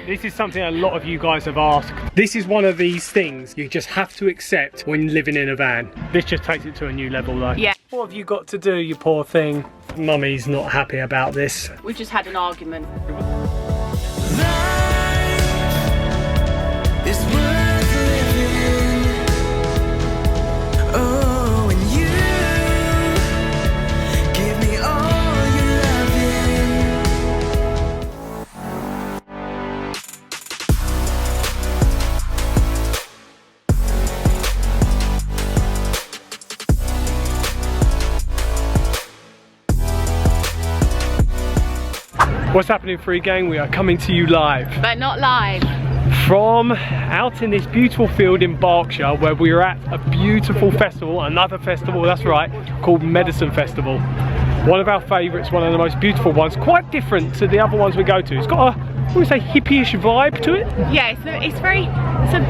This is something a lot of you guys have asked. This is one of these things you just have to accept when living in a van. This just takes it to a new level though. Yeah. What have you got to do, you poor thing? Mummy's not happy about this. We just had an argument. What's happening, FreeGang? We are coming to you live. But not live. From out in this beautiful field in Berkshire, where we are at a beautiful festival, another festival, that's right, called Medicine Festival. One of our favourites, one of the most beautiful ones, quite different to the other ones we go to. It's got a, what would we say, hippie-ish vibe to it? Yeah,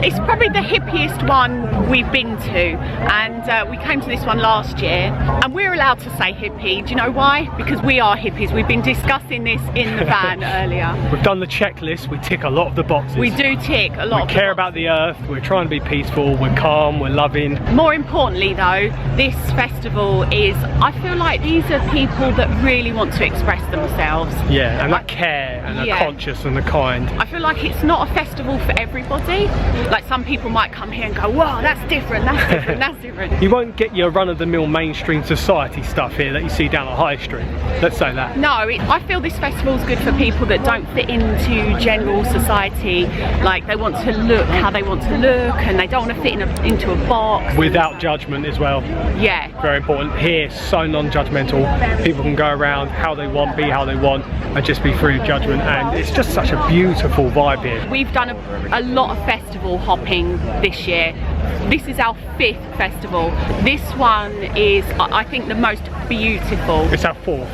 it's probably the hippiest one we've been to, and we came to this one last year, and we're allowed to say hippie. Do you know why? Because we are hippies. We've been discussing this in the van earlier. We've done the checklist, we tick a lot of the boxes. We do tick a lot of the We care about the earth, we're trying to be peaceful, we're calm, we're loving. More importantly though, this festival is, I feel like these are people that really want to express themselves. Yeah, and that care, and are conscious and the kind. I feel like it's not a festival for everybody. Like some people might come here and go, wow, that's different, that's different, that's different. You won't get your run-of-the-mill mainstream society stuff here that you see down at High Street. Let's say that. No, I feel this festival is good for people that don't fit into general society. Like they want to look how they want to look, and they don't want to fit into a box. Without judgment as well. Yeah. Very important. Here, so non-judgmental. People can go around how they want, be how they want, and just be free of judgment. And it's just such a beautiful vibe here. We've done a lot of festival hopping this year. This is our 5th festival. This one is, I think, the most beautiful. It's our 4th.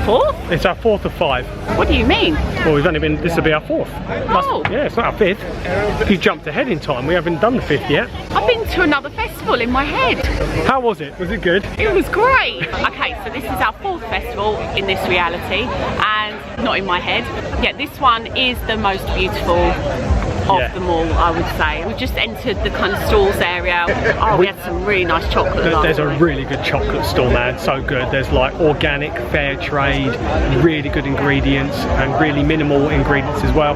4th? It's our 4th of 5. What do you mean? Well, we've only been, this will be our 4th. Oh. Yeah, it's not our 5th. You jumped ahead in time, we haven't done the 5th yet. I've been to another festival in my head. How was it? Was it good? It was great. Okay, so this is our 4th festival in this reality, and not in my head. Yeah, this one is the most beautiful of them all, I would say. We've just entered the kind of stalls area. Oh, we had some really nice chocolate. There's a really good chocolate stall, man, so good. There's like organic, fair trade, really good ingredients, and really minimal ingredients as well.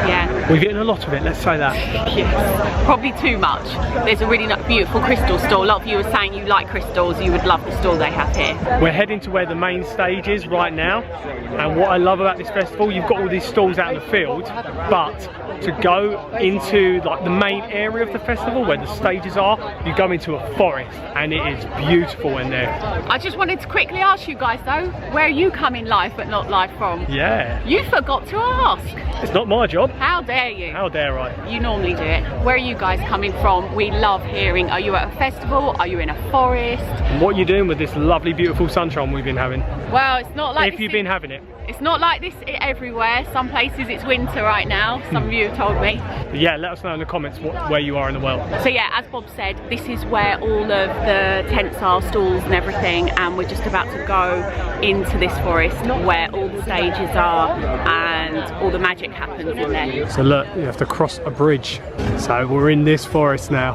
Yeah. We've eaten a lot of it, let's say that. Yes, probably too much. There's a really beautiful crystal stall. A lot of you were saying you like crystals, you would love the stall they have here. We're heading to where the main stage is right now, and what I love about this festival, you've got all these stalls out in the field, but to go into like the main area of the festival where the stages are, you go into a forest, and it is beautiful in there. I just wanted to quickly ask you guys though, where are you coming live but not live from? Yeah. You forgot to ask. It's not my job. How dare you? How dare I? You normally do it. Where are you guys coming from? We love hearing, are you at a festival? Are you in a forest? And what are you doing with this lovely, beautiful sunshine we've been having? Well, it's not like if you've been having it. It's not like this everywhere. Some places it's winter right now. Some of you have told me. But yeah, let us know in the comments where you are in the world. So yeah, as Bob said, this is where all of the tents are, stalls and everything, and we're just about to go into this forest where all the stages are and all the magic happens in there. So look, you have to cross a bridge. So we're in this forest now.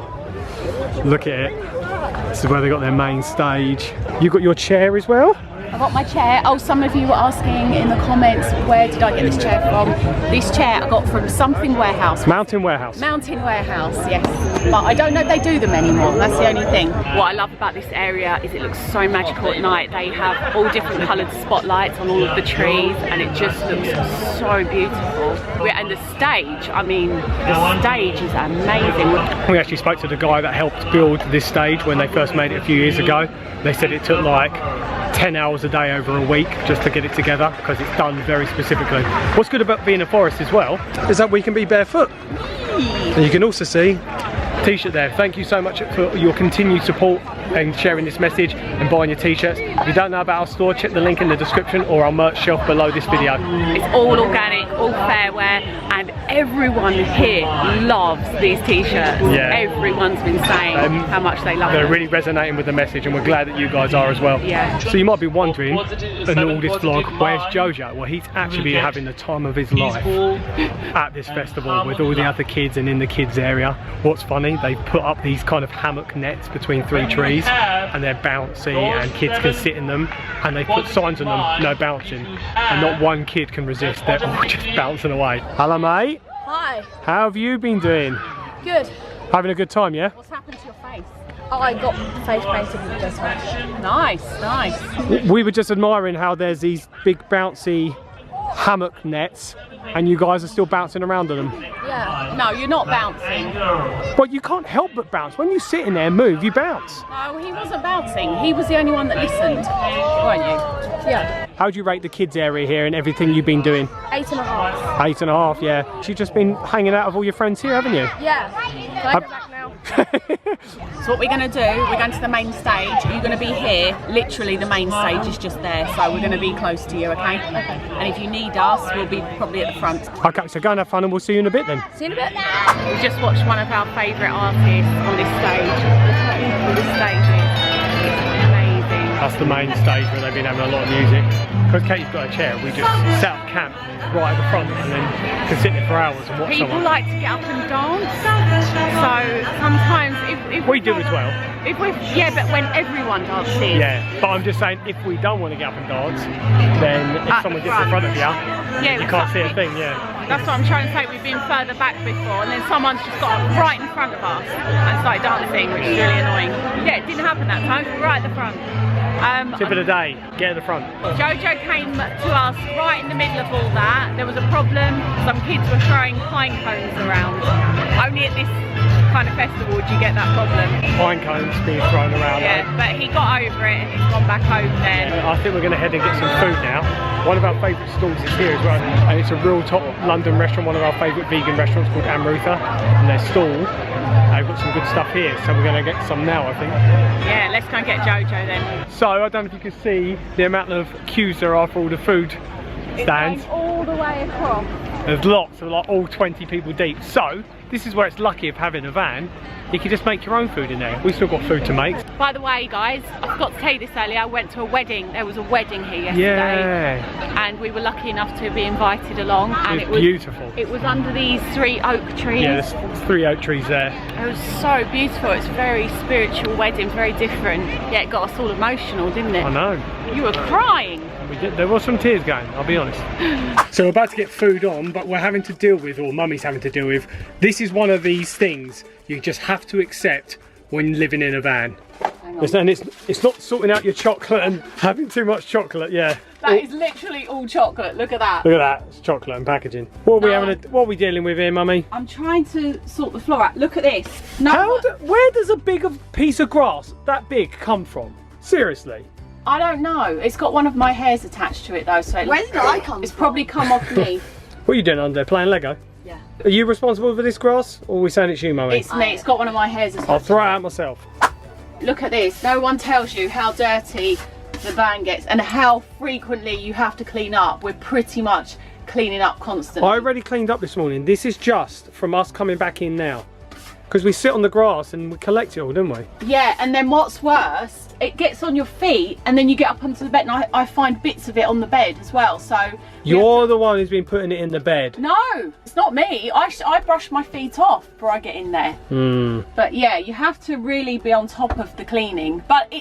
Look at it. This is where they got their main stage. You got your chair as well? I got my chair. Oh, some of you were asking in the comments, where did I get this chair from? This chair I got from something warehouse. Mountain Warehouse. Mountain Warehouse, yes. But I don't know if they do them anymore. That's the only thing. What I love about this area is it looks so magical at night. They have all different coloured spotlights on all of the trees, and it just looks so beautiful. And the stage, I mean, the stage is amazing. We actually spoke to the guy that helped build this stage when they first made it a few years ago. They said it took like 10 hours a day over a week just to get it together, because it's done very specifically. What's good about being a forest as well is that we can be barefoot. And you can also see t-shirt there. Thank you so much for your continued support and sharing this message and buying your t-shirts. If you don't know about our store, check the link in the description or our merch shelf below this video. It's all organic, all fair wear, and and everyone here loves these t-shirts. Yeah. Everyone's been saying how much they love They're them. really resonating with the message, and we're glad that you guys are as well. Yeah. So you might be wondering, in all this vlog, where's JoJo? Well, he's actually been having the time of his life at this festival with all the other kids and in the kids area. What's funny, they put up these kind of hammock nets between 3 trees, and they're bouncy and kids can sit in them, and they put signs on them, no bouncing, and not one kid can resist. They're all just bouncing away. Hello mate. Hi. How have you been doing? Good. Having a good time, yeah? What's happened to your face? Oh, I got face painted with this one. Nice, nice. We were just admiring how there's these big bouncy hammock nets and you guys are still bouncing around on them. Yeah. No, you're not bouncing. But you can't help but bounce. When you sit in there and move, you bounce. No, he wasn't bouncing. He was the only one that listened, weren't you? Yeah. How do you rate the kids area here and everything you've been doing? 8.5. 8.5, yeah. You've just been hanging out with all your friends here, haven't you? Yeah. Can I go back now? So what we're going to do, we're going to the main stage. You're going to be here. Literally the main stage is just there. So we're going to be close to you, okay? Okay. And if you need us, we'll be probably at the front. Okay, so go and have fun and we'll see you in a bit then. See you in a bit. We just watched one of our favourite artists on this stage. This stage is amazing. That's the main stage where they've been having a lot of music. Because Kate's got a chair, we just set up camp right at the front and then can sit there for hours and watch People someone. like to get up and dance. So sometimes if We do as well. If we, yeah, but when everyone dances. Yeah, but I'm just saying, if we don't want to get up and dance, then if At someone the gets in front. front of you, Yeah, you can't see a thing, yeah. That's what I'm trying to say. We've been further back before, and then someone's just got up right in front of us and started dancing, which is really annoying. Yeah, it didn't happen that time. Right at the front. Tip of the day, get at the front. JoJo came to us right in the middle of all that. There was a problem. Some kids were throwing pine cones around. Only at this kind of festival would you get that problem. Pine cones being thrown around. Yeah, but he got over it and he's gone back home then. I think we're going to head and get some food now. One of our favourite stalls is here as well, and it's a real top London restaurant, one of our favourite vegan restaurants called Amrutha, and their stall, they've got some good stuff here, so we're going to get some now, I think. Yeah, let's go and get JoJo then. So, I don't know if you can see the amount of queues there are for all the food stands. It's going all the way across. There's lots, of like all 20 people deep. So, this is where it's lucky of having a van. You can just make your own food in there. We've still got food to make. By the way, guys, I forgot to tell you this earlier. I went to a wedding. There was a wedding here yesterday. Yeah. And we were lucky enough to be invited along. And It was beautiful. It was under these 3 oak trees. Yeah, there's 3 oak trees there. It was so beautiful. It's a very spiritual wedding, very different. Yeah, it got us all emotional, didn't it? I know. You were crying. We did, there was some tears going, I'll be honest. So we're about to get food on, but we're having to deal with, or Mummy's having to deal with, this is one of these things you just have to accept when living in a van. Hang on. And it's not sorting out your chocolate and having too much chocolate, yeah. That is literally all chocolate. Look at that. Look at that, it's chocolate and packaging. What are we dealing with here, Mummy? I'm trying to sort the floor out. Look at this. No, Where does a big piece of grass that big come from? Seriously? I don't know. It's got one of my hairs attached to it though, so Where did I come it's from? probably come off me. What are you doing under there, playing Lego? Yeah. Are you responsible for this grass, or are we saying it's you, Mummy? It's me. It's got one of my hairs attached. I'll throw it out myself. Look at this. No one tells you how dirty the van gets and how frequently you have to clean up. We're pretty much cleaning up constantly. I already cleaned up this morning. This is just from us coming back in now. Because we sit on the grass and we collect it all, don't we? Yeah, and then what's worse, it gets on your feet and then you get up onto the bed and I find bits of it on the bed as well, so... You're the one who's been putting it in the bed. No, it's not me. I brush my feet off before I get in there. But yeah, you have to really be on top of the cleaning. But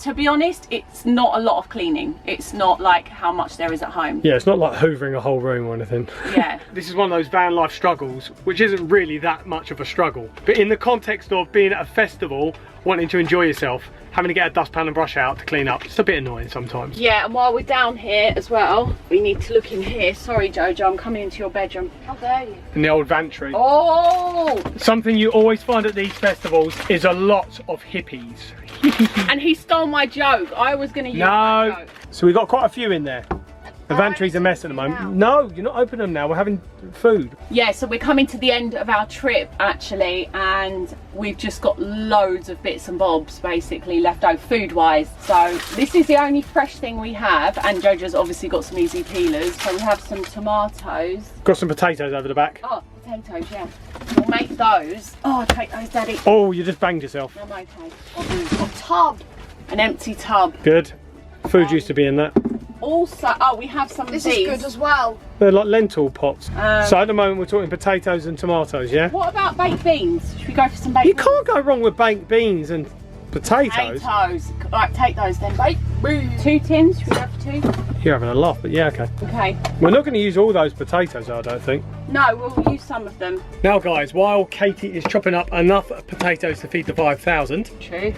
to be honest, it's not a lot of cleaning. It's not like how much there is at home. Yeah, it's not like hoovering a whole room or anything. Yeah. This is one of those van life struggles, which isn't really that much of a struggle. But in the context of being at a festival, wanting to enjoy yourself, having to get a dustpan and brush out to clean up, it's a bit annoying sometimes. Yeah, and while we're down here as well, we need to look in here. Sorry, Jojo, I'm coming into your bedroom. How dare you? In the old vantry. Oh! Something you always find at these festivals is a lot of hippies. And he stole my joke. I was going to use that joke. So we got quite a few in there. The pantry's a mess at the moment. No, you're not opening them now. We're having food. Yeah, so we're coming to the end of our trip actually, and we've just got loads of bits and bobs basically left over food-wise. So this is the only fresh thing we have, and Jojo's obviously got some easy peelers. So we have some tomatoes. Got some potatoes over the back. Oh, potatoes, yeah. We'll make those. Oh, take those, Daddy. Oh, you just banged yourself. I'm okay. A tub. An empty tub. Good. Food used to be in that. Also, oh, we have some This of these. is good as well. They're like lentil pots. So at the moment we're talking potatoes and tomatoes, yeah? What about baked beans? Should we go for some baked You beans? can't go wrong with baked beans and potatoes. Potatoes. Right, take those then. Baked beans. 2 tins. Should we go for 2? You're having a laugh, but yeah, okay. Okay. We're not going to use all those potatoes, I don't think. No, we'll use some of them. Now guys, while Katie is chopping up enough potatoes to feed the 5,000. True.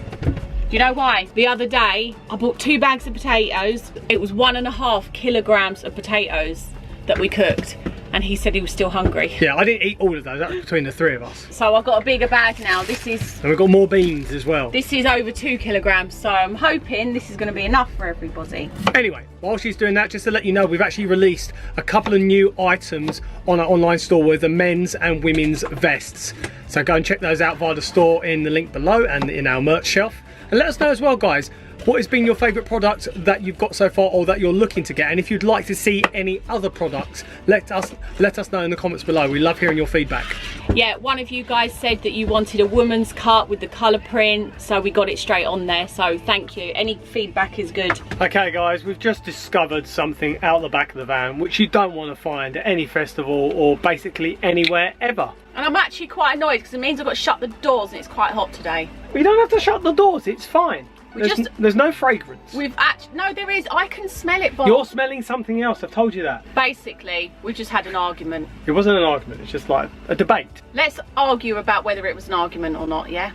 Do you know why? The other day, I bought 2 bags of potatoes. It was 1.5 kilograms of potatoes that we cooked. And he said he was still hungry. Yeah, I didn't eat all of those. That was between the 3 of us. So I've got a bigger bag now. This is... And we've got more beans as well. This is over 2 kilograms. So I'm hoping this is going to be enough for everybody. Anyway, while she's doing that, just to let you know, we've actually released a couple of new items on our online store with the men's and women's vests. So go and check those out via the store in the link below and in our merch shelf. And let us know as well, guys, what has been your favourite product that you've got so far or that you're looking to get. And if you'd like to see any other products, let us know in the comments below. We love hearing your feedback. Yeah, one of you guys said that you wanted a woman's cut with the colour print, so we got it straight on there, so thank you. Any feedback is good. Okay guys, we've just discovered something out the back of the van which you don't want to find at any festival or basically anywhere ever. And I'm actually quite annoyed because it means I've got to shut the doors and it's quite hot today. You don't have to shut the doors, it's fine. There's no fragrance. No, there is. I can smell it, Bob. You're smelling something else, I've told you that. Basically, we've just had an argument. It wasn't an argument, it's just like a debate. Let's argue about whether it was an argument or not, yeah?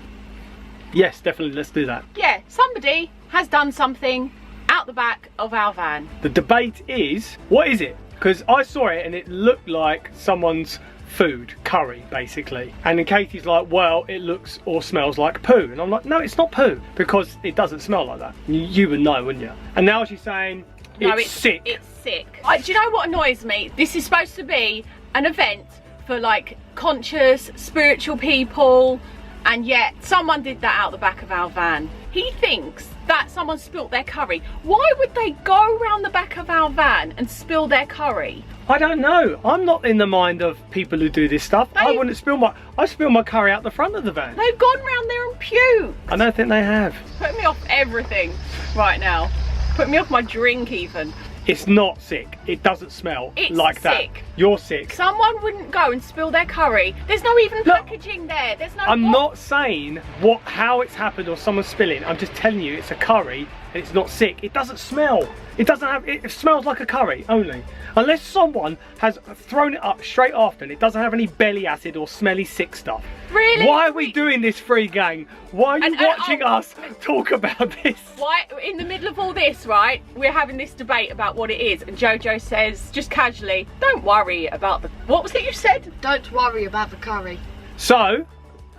Yes, definitely, let's do that. Yeah, somebody has done something out the back of our van. The debate is, what is it? Because I saw it and it looked like someone's food, curry basically, and then Katie's like, well, it looks or smells like poo, and I'm like, no, it's not poo, because it doesn't smell like that. You would know, wouldn't you? And now she's saying it's sick. It's sick. Do you know what annoys me? This is supposed to be an event for like conscious spiritual people, and yet someone did that out the back of our van. He thinks that someone spilt their curry. Why would they go around the back of our van and spill their curry? I don't know. I'm not in the mind of people who do this stuff. I wouldn't spill my curry out the front of the van. They've gone round there and puked. I don't think they have. Put me off everything right now. Put me off my drink even. It's not sick. It doesn't smell like that. Sick. You're sick. Someone wouldn't go and spill their curry. There's no even packaging there. There's no. I'm not saying how it's happened or someone spilling. I'm just telling you it's a curry and it's not sick. It doesn't smell. It smells like a curry only. Unless someone has thrown it up straight after and it doesn't have any belly acid or smelly sick stuff. Really? Why are we doing this, FreeGang? Why are you watching us talk about this? Why, in the middle of all this, right, we're having this debate about what it is, and Jojo says, just casually, don't worry about the... What was it you said? Don't worry about the curry. So,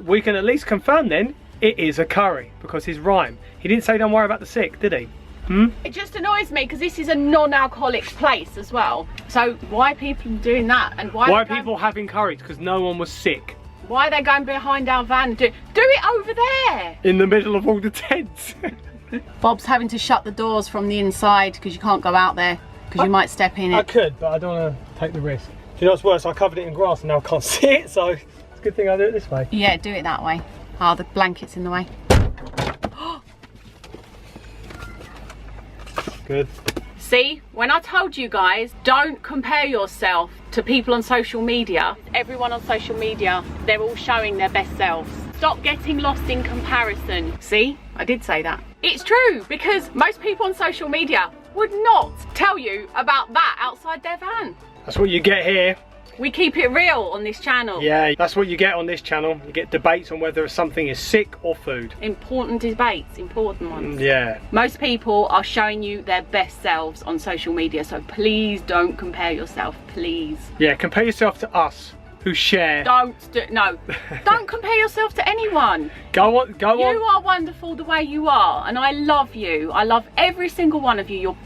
we can at least confirm then, it is a curry, because his rhyme. He didn't say don't worry about the sick, did he? It just annoys me because this is a non-alcoholic place as well. So why are people doing that? And why are people having curries? Because no one was sick. Why are they going behind our van? Do it over there. In the middle of all the tents. Bob's having to shut the doors from the inside because you can't go out there because you might step in it. I could, but I don't want to take the risk. Do you know what's worse? I covered it in grass and now I can't see it, so it's a good thing I do it this way. Yeah, do it that way. Oh, the blanket's in the way. Good. See, when I told you guys, don't compare yourself to people on social media. Everyone on social media, they're all showing their best selves. Stop getting lost in comparison. See, I did say that. It's true, because most people on social media would not tell you about that outside their van. That's what you get here. We keep it real on this channel. Yeah, that's what you get on this channel. You get debates on whether something is sick or food. Important debates, important ones. Yeah. Most people are showing you their best selves on social media, so please don't compare yourself, please. Yeah, compare yourself to us, who share. Don't compare yourself to anyone. Go on. You are wonderful the way you are, and I love you. I love every single one of you. You're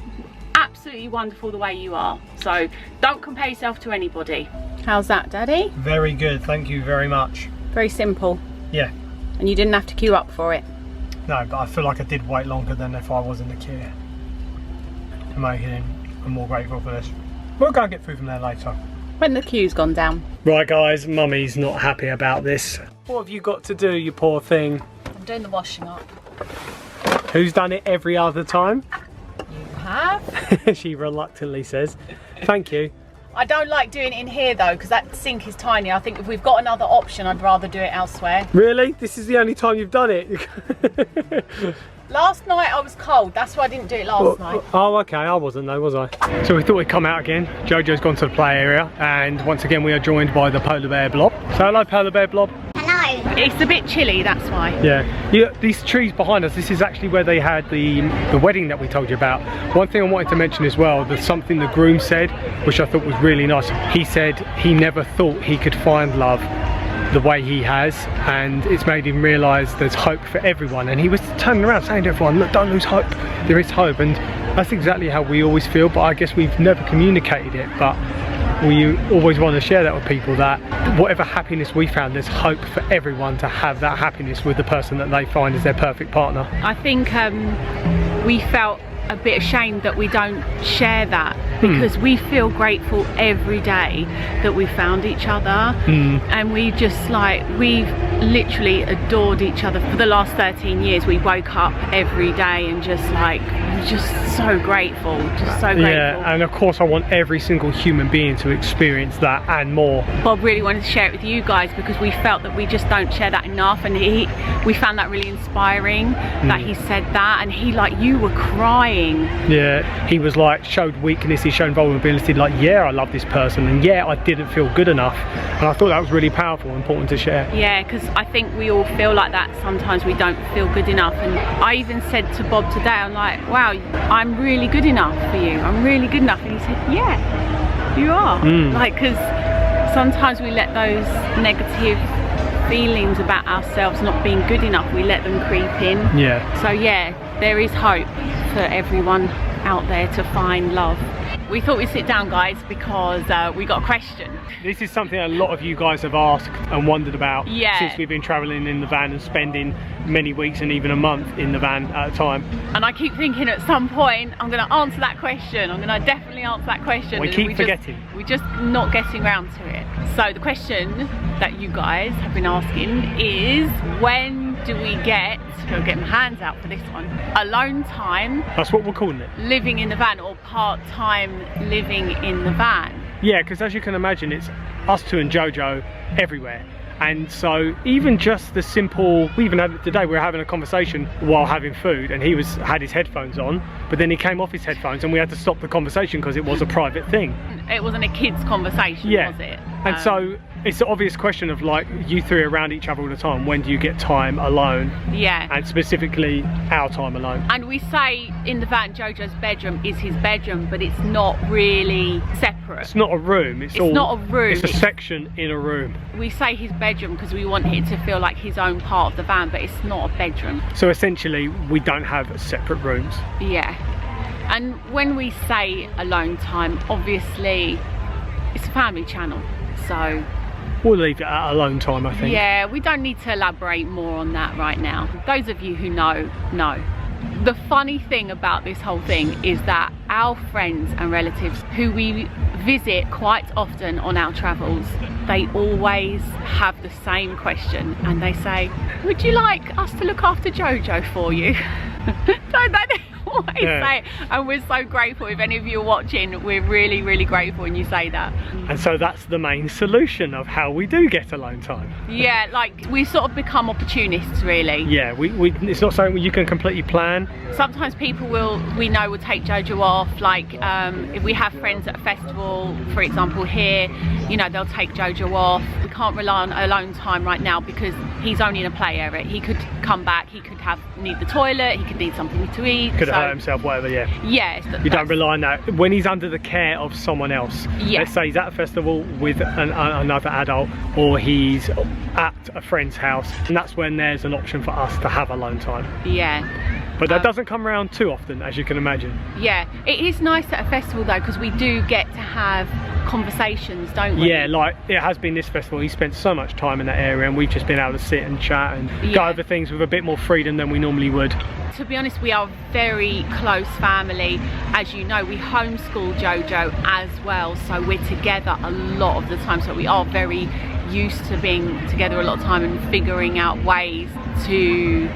absolutely absolutely wonderful the way you are. So don't compare yourself to anybody. How's that, Daddy? Very good, thank you very much. Very simple. Yeah. And you didn't have to queue up for it. No, but I feel like I did wait longer than if I was in the queue. I'm more grateful for this. We'll go and get food from there later. When the queue's gone down. Right guys, Mummy's not happy about this. What have you got to do, you poor thing? I'm doing the washing up. Who's done it every other time? You have? She reluctantly says. Thank you. I don't like doing it in here though, because that sink is tiny. I think if we've got another option, I'd rather do it elsewhere. Really? This is the only time you've done it? Last night I was cold, that's why I didn't do it last night. Oh, okay, I wasn't though, was I? So we thought we'd come out again. Jojo's gone to the play area, and once again we are joined by the polar bear Blob. So hello, polar bear Blob. Hello. It's a bit chilly, that's why. Yeah, these trees behind us, this is actually where they had the wedding that we told you about. One thing I wanted to mention as well, there's something the groom said, which I thought was really nice. He said he never thought he could find love the way he has, and it's made him realise there's hope for everyone. And he was turning around saying to everyone, look, don't lose hope, there is hope. And that's exactly how we always feel, but I guess we've never communicated it, but we always want to share that with people, that whatever happiness we found, there's hope for everyone to have that happiness with the person that they find as their perfect partner. I think we felt a bit ashamed that we don't share that, because we feel grateful every day that we found each other, and we just we've literally adored each other for the last 13 years. We woke up every day and just so grateful, just so grateful. Yeah, and of course I want every single human being to experience that and more. Bob really wanted to share it with you guys because we felt that we just don't share that enough, and we found that really inspiring that he said that, and you were crying. Yeah, he was showed weakness, he showed vulnerability, yeah, I love this person, and yeah, I didn't feel good enough. And I thought that was really powerful and important to share. Yeah, because I think we all feel like that sometimes, we don't feel good enough. And I even said to Bob today, I'm like, wow, I'm really good enough for you, I'm really good enough. And he said, yeah, you are. Because sometimes we let those negative feelings about ourselves not being good enough, we let them creep in. Yeah. So yeah, there is hope for everyone out there to find love. We thought we'd sit down, guys, because we got a question. This is something a lot of you guys have asked and wondered about since we've been travelling in the van and spending many weeks and even a month in the van at a time. And I keep thinking at some point I'm going to answer that question. I'm going to definitely answer that question. We keep forgetting. We're just not getting around to it. So the question that you guys have been asking is, when do we get, I'll get my hands out for this one, alone time? That's what we're calling it. Living in the van, or part-time living in the van. Yeah, because as you can imagine, it's us two and Jojo everywhere. And so even just the simple, we even had it today, we were having a conversation while having food, and he had his headphones on, but then he came off his headphones and we had to stop the conversation because it was a private thing. It wasn't a kid's conversation, was it? And so it's the obvious question of you three are around each other all the time, when do you get time alone? Yeah. And specifically our time alone. And we say in the van, Jojo's bedroom is his bedroom, but it's not really separate. It's not a room. It's not a room. It's a section in a room. We say his bedroom because we want it to feel like his own part of the van, but it's not a bedroom. So essentially we don't have separate rooms. Yeah. And when we say alone time, obviously it's a family channel, so we'll leave it at alone time, I think. Yeah, we don't need to elaborate more on that right now. Those of you who know. The funny thing about this whole thing is that our friends and relatives who we visit quite often on our travels, they always have the same question, and they say, would you like us to look after Jojo for you? Don't they? Always say it. And we're so grateful. If any of you are watching, we're really, really grateful when you say that. And so that's the main solution of how we do get alone time. Yeah, we sort of become opportunists, really. Yeah, it's not something you can completely plan. Sometimes people will take Jojo off, if we have friends at a festival, for example here, they'll take Jojo off. We can't rely on alone time right now because he's only in a play area. He could come back, he could need the toilet, he could need something to eat. Could hurt himself, whatever, yeah. Yes. You don't rely on that. When he's under the care of someone else, let's say he's at a festival with another adult, or he's at a friend's house, and that's when there's an option for us to have alone time. Yeah. But that doesn't come around too often, as you can imagine. Yeah, it is nice at a festival though, because we do get to have conversations, don't we? Yeah, like it has been this festival. He spent so much time in that area and we've just been able to sit and chat and go over things with a bit more freedom than we normally would. To be honest, we are very close family. As you know, we homeschool JoJo as well, so we're together a lot of the time, so we are very used to being together a lot of time and figuring out ways to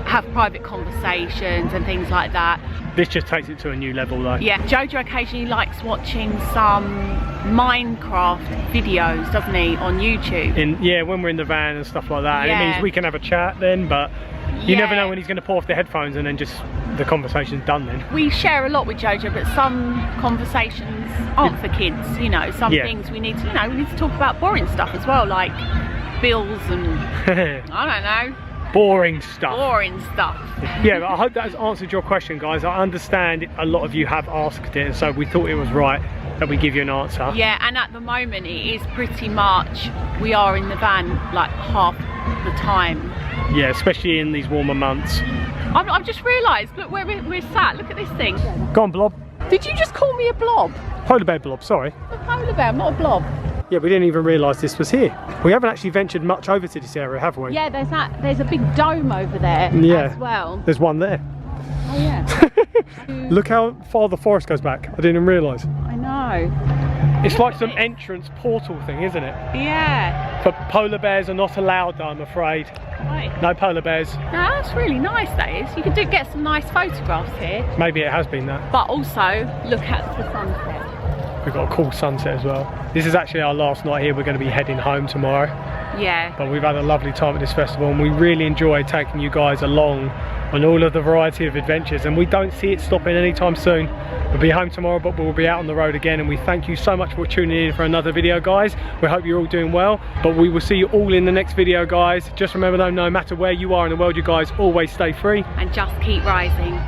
have private conversations and things like that. This just takes it to a new level though. Yeah, JoJo occasionally likes watching some Minecraft videos, doesn't he, on YouTube? Yeah, when we're in the van and stuff like that. Yeah. And it means we can have a chat then, but you never know when he's going to pull off the headphones and then just the conversation's done then. We share a lot with JoJo, but some conversations aren't for kids, you know. Some things we need to, we need to talk about boring stuff as well, like bills and, I don't know. Boring stuff. Boring stuff. Yeah, but I hope that has answered your question, guys. I understand a lot of you have asked it, so we thought it was right that we give you an answer. Yeah, and at the moment it is pretty much, we are in the van like half the time. Yeah, especially in these warmer months. I've just realised, look where we're sat, look at this thing. Go on, Blob. Did you just call me a blob? Polar bear Blob, sorry. A polar bear, not a blob. Yeah, we didn't even realise this was here. We haven't actually ventured much over to this area, have we? Yeah, there's a big dome over there as well. There's one there. Oh yeah. Look how far the forest goes back. I didn't even realise. I know. It's like some entrance portal thing, isn't it? Yeah. But polar bears are not allowed though, I'm afraid. Right. No polar bears. No, that's really nice, that is. You can get some nice photographs here. Maybe it has been that. But also, look at the sunset. We've got a cool sunset as well. This is actually our last night here. We're going to be heading home tomorrow. Yeah. But we've had a lovely time at this festival and we really enjoy taking you guys along on all of the variety of adventures, and we don't see it stopping anytime soon. We'll be home tomorrow, but we'll be out on the road again, and we thank you so much for tuning in for another video, guys. We hope you're all doing well, but we will see you all in the next video, guys. Just remember though, no matter where you are in the world, you guys always stay free and just keep rising.